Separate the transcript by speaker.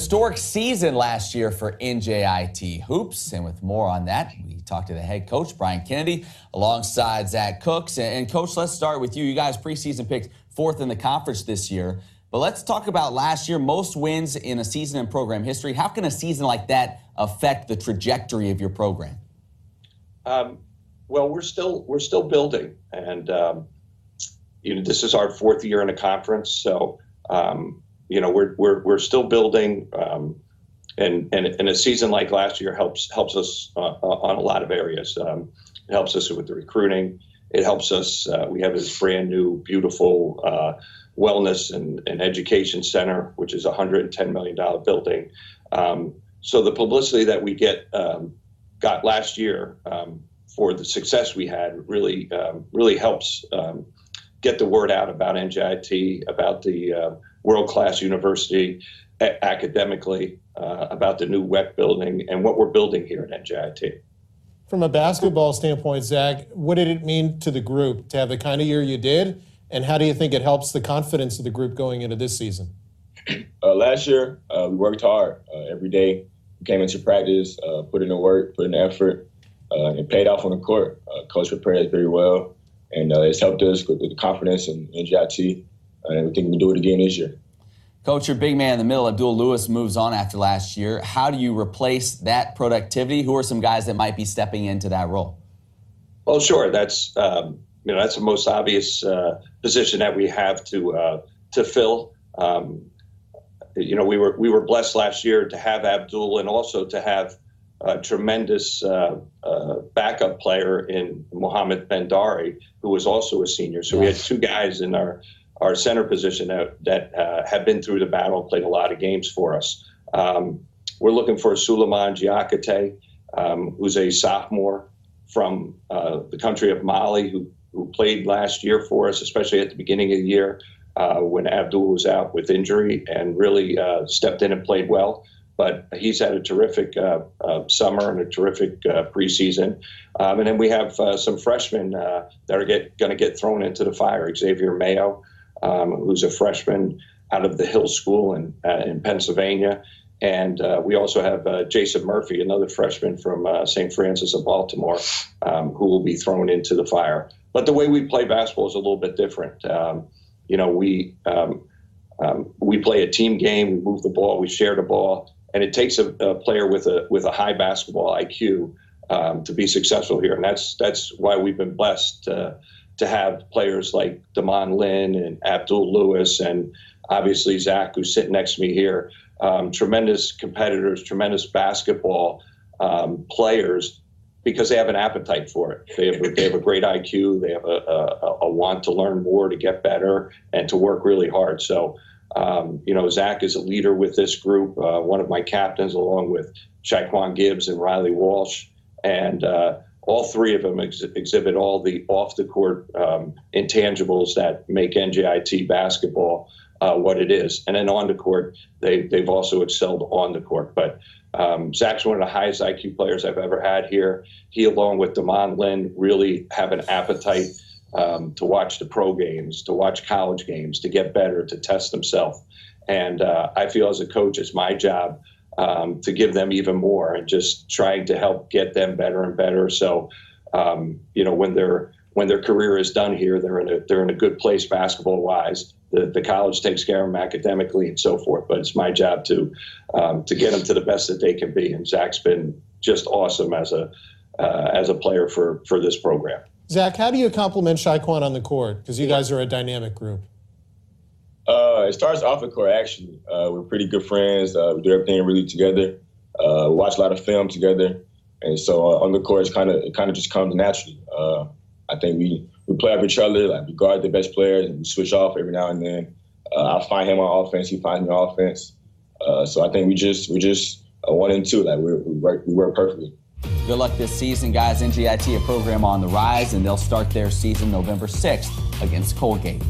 Speaker 1: Historic season last year for NJIT Hoops, and with more on that, we talked to the head coach, Brian Kennedy, alongside Zach Cooks. And Coach, let's start with you. You guys preseason picked 4th in the conference this year, but let's talk about last year, most wins in a season in program history. How can a season like that affect the trajectory of your program?
Speaker 2: Well, we're still building, and this is our 4th year in the conference, so. We're still building, and a season like last year helps us on a lot of areas. It helps us with the recruiting. It helps us. We have this brand new, beautiful wellness and education center, which is a $110 million building. So the publicity that we got last year for the success we had really helps get the word out about NJIT, about the world-class university academically, about the new WEC building and what we're building here at NJIT.
Speaker 3: From a basketball standpoint, Zach, what did it mean to the group to have the kind of year you did, and how do you think it helps the confidence of the group going into this season?
Speaker 4: Last year, we worked hard every day. We came into practice, put in the work, put in the effort, and paid off on the court. Coach prepared us very well, and it's helped us with the confidence in NJIT. And we think we can do it again this year.
Speaker 1: Coach, your big man in the middle, Abdul Lewis, moves on after last year. How do you replace that productivity? Who are some guys that might be stepping into that role?
Speaker 2: Well, sure. That's that's the most obvious position that we have to fill. We were blessed last year to have Abdul and also to have a tremendous backup player in Mohammed Bendari, who was also a senior. So we had 2 guys in our center position that have been through the battle, played a lot of games for us. We're looking for Suleiman Giacate, who's a sophomore from the country of Mali, who played last year for us, especially at the beginning of the year when Abdul was out with injury, and really stepped in and played well. But he's had a terrific summer and a terrific preseason. And then we have some freshmen that are going to get thrown into the fire. Xavier Mayo, who's a freshman out of the Hill School in Pennsylvania. And we also have Jason Murphy, another freshman from St. Francis of Baltimore, who will be thrown into the fire. But the way we play basketball is a little bit different. We play a team game, we move the ball, we share the ball, and it takes a player with a high basketball IQ to be successful here. And that's why we've been blessed to have players like Damon Lynn and Abdul Lewis, and obviously Zach, who's sitting next to me here. Tremendous competitors, tremendous basketball players, because they have an appetite for it. They have a great IQ. They have a want to learn more, to get better, and to work really hard. So, Zach is a leader with this group, one of my captains, along with Shaquan Gibbs and Riley Walsh. And all 3 of them exhibit all the off-the-court intangibles that make NJIT basketball what it is. And then on the court, they've also excelled on the court. But Zach's one of the highest IQ players I've ever had here. He, along with Damon Lynn, really have an appetite to watch the pro games, to watch college games, to get better, to test themselves. And I feel as a coach, it's my job to give them even more and just trying to help get them better and better. So, when their career is done here, they're in a good place basketball wise. The college takes care of them academically and so forth. But it's my job to get them to the best that they can be. And Zach's been just awesome as a player for this program.
Speaker 3: Zach, how do you compliment Shaquan on the court? Because you guys are a dynamic group.
Speaker 4: It starts off the court, actually. We're pretty good friends. We do everything really together. We watch a lot of film together. And so on the court, it kind of just comes naturally. I think we play off each other. Like, we guard the best players, and we switch off every now and then. I find him on offense. He finds me on offense. So I think we're just 1 and 2. Like, we work perfectly.
Speaker 1: Good luck this season, guys. NJIT, a program on the rise, and they'll start their season November 6th against Colgate.